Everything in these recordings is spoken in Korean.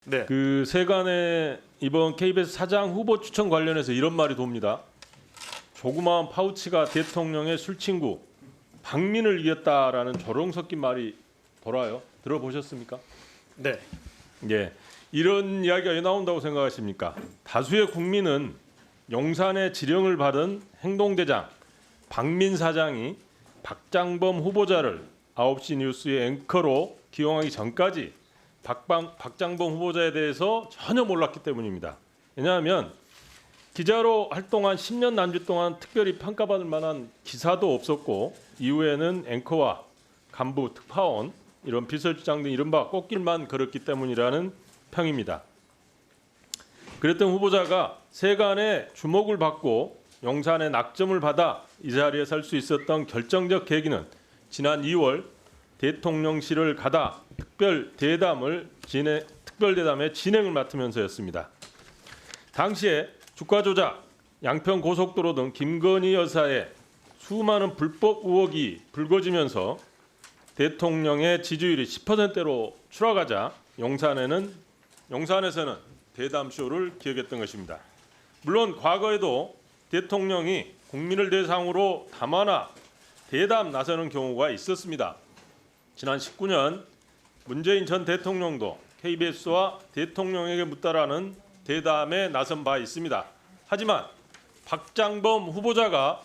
네. 그 세간의 이번 KBS 사장 후보 추천 관련해서 이런 말이 돕니다. 조그마한 파우치가 대통령의 술친구 박민을 이겼다라는 조롱 섞인 말이 돌아요. 들어보셨습니까? 네. 예, 이런 이야기가 왜 나온다고 생각하십니까? 다수의 국민은 용산의 지령을 받은 행동대장 박민 사장이 박장범 후보자를 9시 뉴스의 앵커로 기용하기 전까지 박장범 후보자에 대해서 전혀 몰랐기 때문입니다. 왜냐하면 기자로 활동한 10년 남짓 동안 특별히 평가받을 만한 기사도 없었고 이후에는 앵커와 간부, 특파원, 이런 비서실장 등 이른바 꽃길만 걸었기 때문이라는 평입니다. 그랬던 후보자가 세간의 주목을 받고 용산의 낙점을 받아 이 자리에 설 수 있었던 결정적 계기는 지난 2월 대통령실을 가다 특별대담의 진행을 맡으면서였습니다. 당시에 주가 조작, 양평 고속도로 등 김건희 여사의 수많은 불법 의혹이 불거지면서 대통령의 지지율이 10%로 추락하자 용산에서는 대담쇼를 기획했던 것입니다. 물론 과거에도 대통령이 국민을 대상으로 담화나 대담 나서는 경우가 있었습니다. 지난 19년 문재인 전 대통령도 KBS와 대통령에게 묻다라는 대담에 나선 바 있습니다. 하지만 박장범 후보자가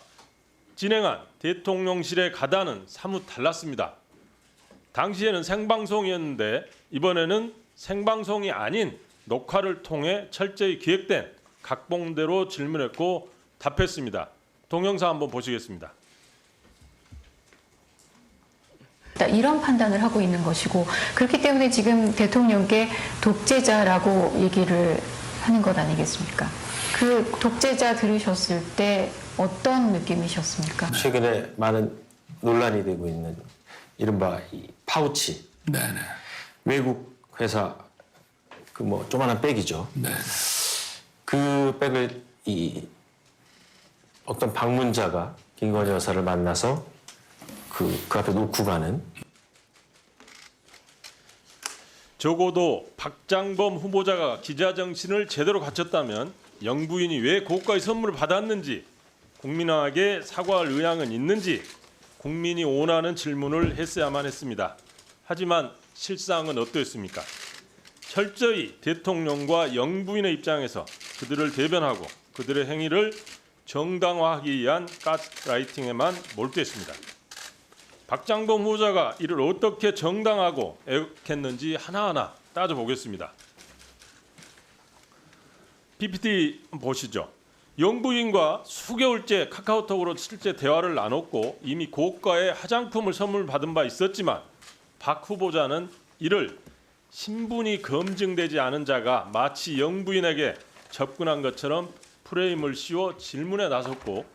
진행한 대통령실에 가다는 사뭇 달랐습니다. 당시에는 생방송이었는데 이번에는 생방송이 아닌 녹화를 통해 철저히 기획된 각본대로 질문했고 답했습니다. 동영상 한번 보시겠습니다. 이런 판단을 하고 있는 것이고 그렇기 때문에 지금 대통령께 독재자라고 얘기를 하는 것 아니겠습니까? 그 독재자 들으셨을 때 어떤 느낌이셨습니까? 최근에 많은 논란이 되고 있는 이른바 이 파우치. 네네. 외국 회사 그 뭐 조그만한 백이죠. 네. 그 백을 이 어떤 방문자가 김건희 여사를 만나서 그 앞에 놓고 가는. 적어도 박장범 후보자가 기자 정신을 제대로 갖췄다면 영부인이 왜 고가의 선물을 받았는지 국민에게 사과할 의향은 있는지 국민이 원하는 질문을 했어야만 했습니다. 하지만 실상은 어떠했습니까? 철저히 대통령과 영부인의 입장에서 그들을 대변하고 그들의 행위를 정당화하기 위한 가스라이팅에만 몰두했습니다. 박장범 후보자가 이를 어떻게 정당하고 애국했는지 하나하나 따져보겠습니다. PPT 보시죠. 영부인과 수개월째 카카오톡으로 실제 대화를 나눴고 이미 고가의 화장품을 선물 받은 바 있었지만 박 후보자는 이를 신분이 검증되지 않은 자가 마치 영부인에게 접근한 것처럼 프레임을 씌워 질문에 나섰고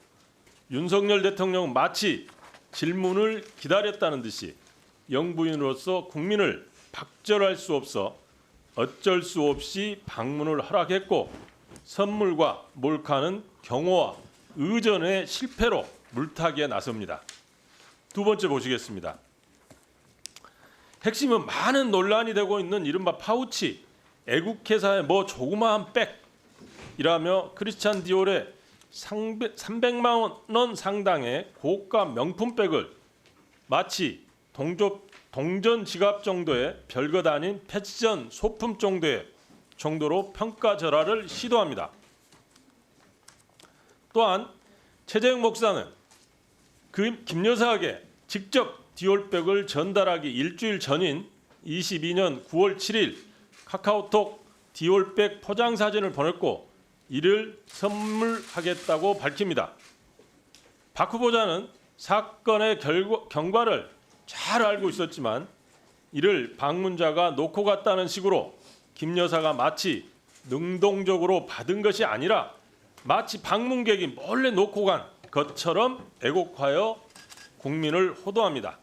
윤석열 대통령은 마치 질문을 기다렸다는 듯이 영부인으로서 국민을 박절할 수 없어 어쩔 수 없이 방문을 허락했고 선물과 몰카는 경호와 의전의 실패로 물타기에 나섭니다. 두 번째 보시겠습니다. 핵심은 많은 논란이 되고 있는 이른바 파우치, 애국회사의 뭐 조그마한 백이라며 크리스찬 디올의 300만 원 상당의 고가 명품백을 마치 동전 지갑 정도의 별것 아닌 패션 소품 정도로 평가절하를 시도합니다. 또한 최재형 목사는 김 여사에게 직접 디올백을 전달하기 일주일 전인 22년 9월 7일 카카오톡 디올백 포장 사진을 보냈고 이를 선물하겠다고 밝힙니다. 박 후보자는 사건의 경과를 잘 알고 있었지만 이를 방문자가 놓고 갔다는 식으로 김 여사가 마치 능동적으로 받은 것이 아니라 마치 방문객이 몰래 놓고 간 것처럼 애곡하여 국민을 호도합니다.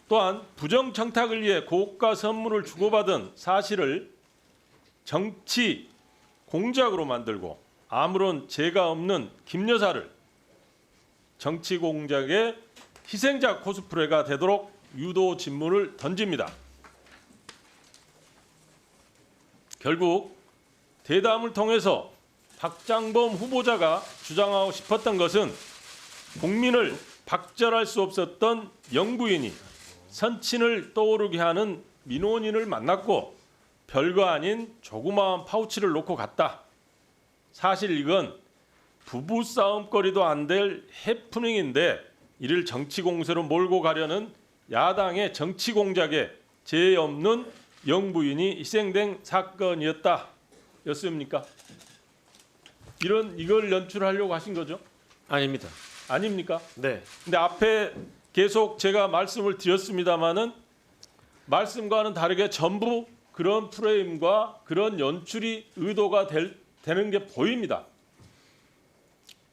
또한 부정청탁을 위해 고가 선물을 주고받은 사실을 정치 공작으로 만들고 아무런 죄가 없는 김 여사를 정치 공작의 희생자 코스프레가 되도록 유도 진문을 던집니다. 결국 대담을 통해서 박장범 후보자가 주장하고 싶었던 것은 국민을 박절할 수 없었던 영부인이 선친을 떠오르게 하는 민원인을 만났고 별거 아닌 조그마한 파우치를 놓고 갔다. 사실 이건 부부 싸움거리도 안 될 해프닝인데 이를 정치 공세로 몰고 가려는 야당의 정치 공작에 죄 없는 영부인이 희생된 사건이었다. 였습니까? 이걸 연출하려고 하신 거죠? 아닙니다. 아닙니까? 네. 근데 앞에 계속 제가 말씀을 드렸습니다마는 말씀과는 다르게 전부 그런 프레임과 그런 연출이 의도가 되는 게 보입니다.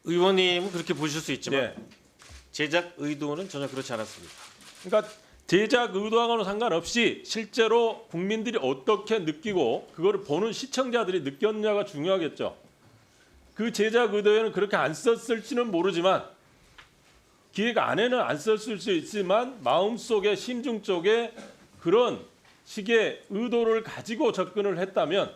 의원님은 그렇게 보실 수 있지만 네. 제작 의도는 전혀 그렇지 않았습니다. 그러니까 제작 의도하고는 상관없이 실제로 국민들이 어떻게 느끼고 그거를 보는 시청자들이 느꼈냐가 중요하겠죠. 그 제작 의도에는 그렇게 안 썼을지는 모르지만 기획 안에는 안 썼을 수 있지만 마음속에 심중 쪽에 그런 식의 의도를 가지고 접근을 했다면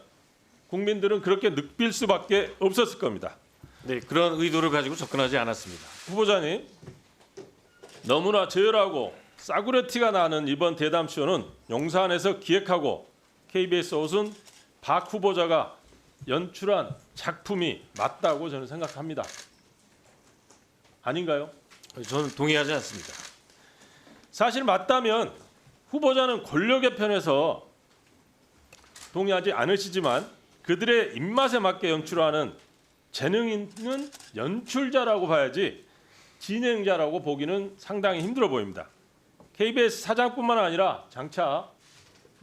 국민들은 그렇게 느낄 수밖에 없었을 겁니다. 네, 그런 의도를 가지고 접근하지 않았습니다. 후보자님, 너무나 저열하고 싸구려티가 나는 이번 대담쇼는 용산에서 기획하고 KBS 옷은 박 후보자가 연출한 작품이 맞다고 저는 생각합니다. 아닌가요? 저는 동의하지 않습니다. 사실 맞다면 후보자는 권력의 편에서 동의하지 않으시지만 그들의 입맛에 맞게 연출하는 재능 있는 연출자라고 봐야지 진행자라고 보기는 상당히 힘들어 보입니다. KBS 사장뿐만 아니라 장차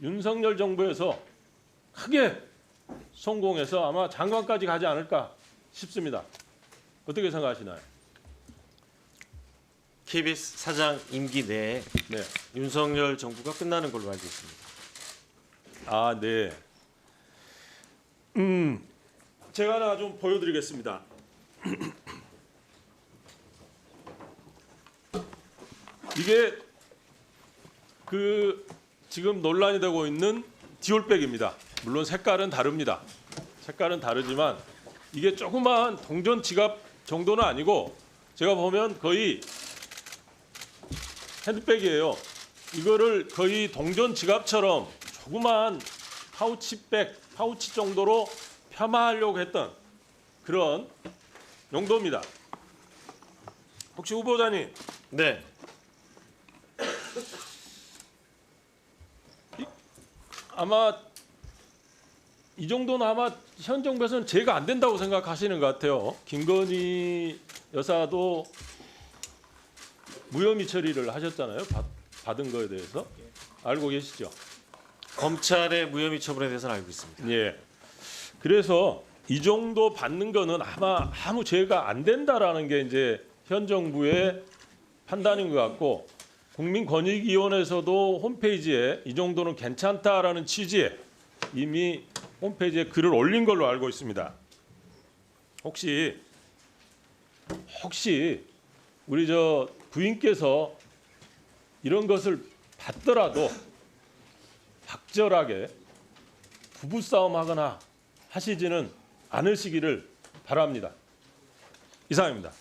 윤석열 정부에서 크게 성공해서 아마 장관까지 가지 않을까 싶습니다. 어떻게 생각하시나요? KBS 사장 임기 내에 네. 윤석열 정부가 끝나는 걸로 알고 있습니다. 아, 네. 제가 하나 좀 보여드리겠습니다. 이게 그 지금 논란이 되고 있는 디올백입니다. 물론 색깔은 다릅니다. 색깔은 다르지만 이게 조그마한 동전 지갑 정도는 아니고 제가 보면 거의 핸드백이에요. 이거를 거의 동전 지갑처럼 조그마한 파우치 정도로 폄하하려고 했던 그런 용도입니다. 혹시 후보자님 네, 아마 이 정도는 아마 현 정부에서는 제가 안 된다고 생각하시는 것 같아요. 김건희 여사도 무혐의 처리를 하셨잖아요. 받은 거에 대해서 알고 계시죠? 검찰의 무혐의 처분에 대해서는 알고 있습니다. 예. 그래서 이 정도 받는 거는 아마 아무 죄가 안 된다라는 게 이제 현 정부의 판단인 것 같고 국민권익위원회에서도 홈페이지에 이 정도는 괜찮다라는 취지에 이미 홈페이지에 글을 올린 걸로 알고 있습니다. 혹시 우리 저 부인께서 이런 것을 받더라도 박절하게 부부싸움하거나 하시지는 않으시기를 바랍니다. 이상입니다.